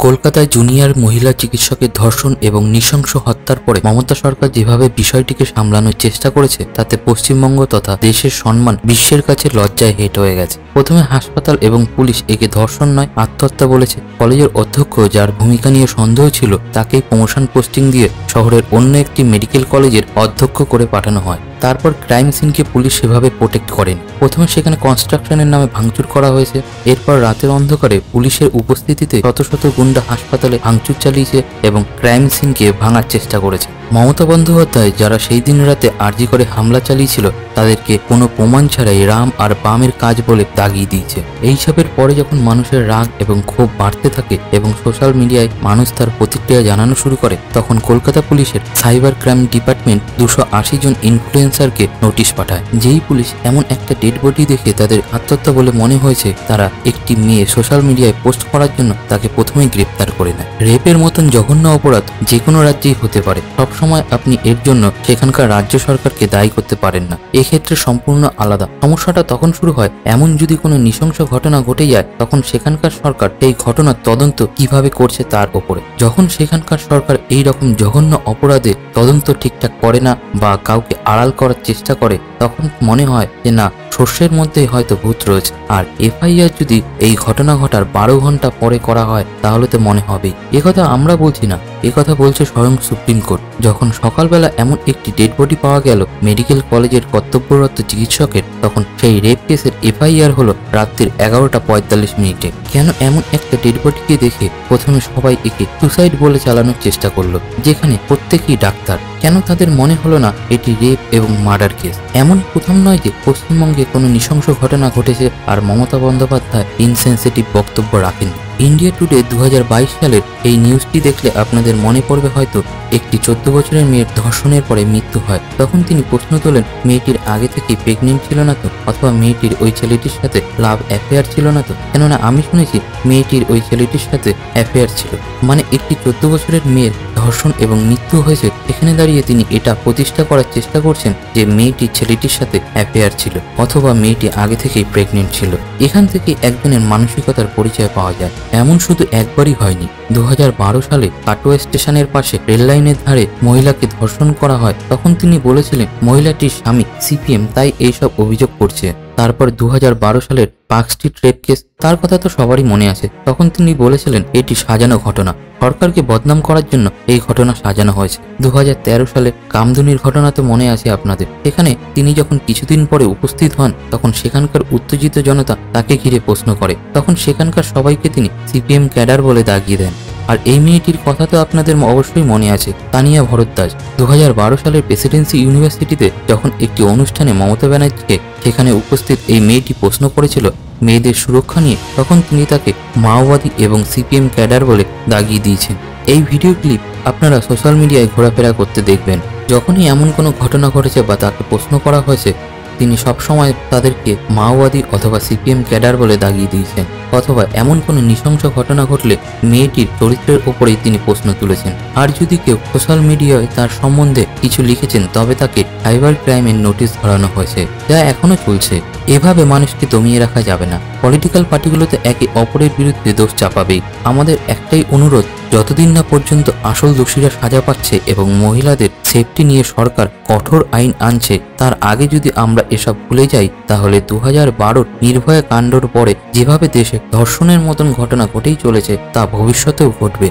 কলকাতায় জুনিয়র মহিলা চিকিৎসকের ধর্ষণ এবং নৃশংস হত্যার পরে মমতা সরকার যেভাবে বিষয়টিকে সামলানোর চেষ্টা করেছে তাতে পশ্চিমবঙ্গ তথা দেশের সম্মান বিশ্বের কাছে লজ্জায় হেঁট হয়ে গেছে। প্রথমে হাসপাতাল এবং পুলিশ একে ধর্ষণ নয় আত্মহত্যা বলেছে। কলেজের অধ্যক্ষ যার ভূমিকা নিয়ে সন্দেহ ছিল তাকেই প্রমোশন পোস্টিং দিয়ে শহরের অন্য একটি মেডিকেল কলেজের অধ্যক্ষ করে পাঠানো হয়। তারপর ক্রাইম সিনকে পুলিশ সেভাবে প্রোটেক্ট করেনি। প্রথমে সেখানে কনস্ট্রাকশনের নামে ভাঙচুর করা হয়েছে। এরপর রাতের অন্ধকারে পুলিশের উপস্থিতিতে শত শত গুন্ডা হাসপাতালে ভাঙচুর চালিয়েছে এবং ক্রাইম সিনকে ভাঙার চেষ্টা করেছে। মমতা বন্দ্যোপাধ্যায় যারা সেই দিন রাতে আরজি করে হামলা চালিয়েছিল তাদেরকে কোনো প্রমাণ ছাড়াই রাম আর বামের কাজ বলে দাগিয়ে দিয়েছে। এইসবের পরে যখন মানুষের রাগ এবং ক্ষোভ বাড়তে থাকে এবং সোশ্যাল মিডিয়ায় মানুষ তার প্রতিক্রিয়া জানানো শুরু করে তখন কলকাতা পুলিশের সাইবার ক্রাইম ডিপার্টমেন্ট 280 জন ইনফ্লুয়েন্সারকে নোটিশ পাঠায়। যেই পুলিশ এমন একটা ডেড বডি দেখে তাদের আত্মহত্যা বলে মনে হয়েছে তারা একটি মেয়ে সোশ্যাল মিডিয়ায় পোস্ট করার জন্য তাকে প্রথমেই গ্রেপ্তার করে নেয়। রেপের মতন জঘন্য অপরাধ যে কোনো রাজ্যেই হতে পারে, সবসময় আপনি এর জন্য সেখানকার রাজ্য সরকারকে দায়ী করতে পারেন না। এক্ষেত্রে সম্পূর্ণ আলাদা। সমস্যাটা তখন শুরু হয় এমন যদি কোনো নৃশংস ঘটনা ঘটে যায় তখন সেখানকার সরকার এই ঘটনার তদন্ত কিভাবে করছে তার ওপরে। যখন সেখানকার সরকার এই রকম জঘন্য অপরাধে তদন্ত ঠিকঠাক করে না বা কাউকে আড়াল করার চেষ্টা করে তখন মনে হয় যে না, সর্ষের মধ্যে হয়তো ভূত রয়েছে। আর এফআইআর যদি এই ঘটনা ঘটার 12 ঘন্টা পরে করা হয় তাহলে তো মনে হবেই। একথা আমরা বলছি না, একথা বলছে স্বয়ং সুপ্রিম কোর্ট। যখন সকালবেলা এমন একটি ডেড বডি পাওয়া গেল মেডিকেল কলেজের কর্তব্যরত চিকিৎসকের তখন সেই রেপ কেসের এফআইআর হলো রাত্রির 11:45। কেন এমন একটা ডেড বডিকে দেখে প্রথমে সবাই একে সুসাইড বলে চালানোর চেষ্টা করলো, যেখানে প্রত্যেকেই ডাক্তার? কেন তাদের মনে হলো না এটি রেপ এবং মার্ডার কেস? এমন প্রথম নয় যে পশ্চিমবঙ্গে কোনো নৃশংস ঘটনা ঘটেছে আর মমতা বন্দ্যোপাধ্যায় ইনসেনসিটিভ বক্তব্য রাখেন। ইন্ডিয়া টুডে 2022 সালের এই নিউজটি দেখলে আপনাদের মনে পড়বে হয়তো একটি 14 বছরের মেয়ের ধর্ষণের পরে মৃত্যু হয়। তখন তিনি প্রশ্ন তোলেন মেয়েটির আগে থেকে প্রেগনেন্ট ছিল না তো, অথবা মেয়েটির ওই ছেলেটির সাথে লাভ অ্যাফেয়ার ছিল না তো? কেননা আমি শুনেছি মেয়েটির ওই ছেলেটির সাথে অ্যাফেয়ার ছিল। মানে একটি 14 বছরের মেয়ের ধর্ষণ এবং মৃত্যু হয়েছে, এখানে দাঁড়িয়ে তিনি এটা প্রতিষ্ঠা করার চেষ্টা করছেন যে মেয়েটি ছেলেটির সাথে অ্যাফেয়ার ছিল অথবা মেয়েটি আগে থেকেই প্রেগনেন্ট ছিল। এখান থেকে একজনের মানসিকতার পরিচয় পাওয়া যায়। এমন শুধু একবারই হয়নি। 2012 সালে কাটোয়া স্টেশনের পাশে রেল লাইনের ধারে মহিলাকে ধর্ষণ করা হয়। তখন তিনি বলেছিলেন মহিলাটির স্বামী সিপিএম, তাই এইসব অভিযোগ করছে। তারপর 2012 সালের পার্ক স্ট্রিট রেপ কেস, তার কথা তো সবারই মনে আছে। তখন তিনি বলেছিলেন এটি সাজানো ঘটনা, সরকারকে বদনাম করার জন্য এই ঘটনা সাজানো হয়েছে। 2013 সালে কামদুনির ঘটনা তো মনে আছে আপনাদের। এখানে তিনি যখন কিছুদিন পরে উপস্থিত হন তখন সেখানকার উত্তেজিত জনতা তাকে ঘিরে প্রশ্ন করে। তখন সেখানকার সবাইকে তিনি সিপিএম ক্যাডার বলে দাগিয়ে দেন। আর এই মেয়েটির কথা তো আপনাদের অবশ্যই মনে আছে, তানিয়া ভরদ্বাজ। 2012 সালের প্রেসিডেন্সি ইউনিভার্সিটিতে যখন একটি অনুষ্ঠানে মমতা ব্যানার্জিকে সেখানে উপস্থিত এই মেয়েটি প্রশ্ন করেছিল মেয়েদের সুরক্ষা নিয়ে, তখন তিনি তাকে মাওবাদী এবং সিপিএম ক্যাডার বলে দাগিয়ে দিয়েছেন। এই ভিডিও ক্লিপ আপনারা সোশ্যাল মিডিয়ায় ঘোরাফেরা করতে দেখবেন। যখনই এমন কোনো ঘটনা ঘটেছে বা তাকে প্রশ্ন করা হয়েছে তিনি সবসময় তাদেরকে মাওবাদী অথবা সিপিএম ক্যাডার বলে দাগিয়ে দিয়েছেন, অথবা এমন কোনো নৃশংস ঘটনা ঘটলে মেয়েটির চরিত্রের ওপরেই তিনি প্রশ্ন তুলেছেন। আর যদি কেউ সোশ্যাল মিডিয়ায় তার সম্বন্ধে কিছু লিখেছেন তবে তাকে সাইবার ক্রাইমের নোটিশ ধরানো হয়েছে, যা এখনো চলছে। এভাবে মানুষকে দমিয়ে রাখা যাবে না। পলিটিক্যাল পার্টিগুলোতে একে অপরের বিরুদ্ধে দোষ চাপাবেই। আমাদের একটাই অনুরোধ, যতদিন না পর্যন্ত আসল দোষীরা সাজা পাচ্ছে এবং মহিলাদের সেফটি নিয়ে সরকার কঠোর আইন আনছে, তার আগে যদি আমরা এসব ভুলে যাই তাহলে 2012 নির্ভয়া কাণ্ডর পরে যেভাবে দেশে ধর্ষণের মতন ঘটনা ঘটেই চলেছে তা ভবিষ্যতেও ঘটবে।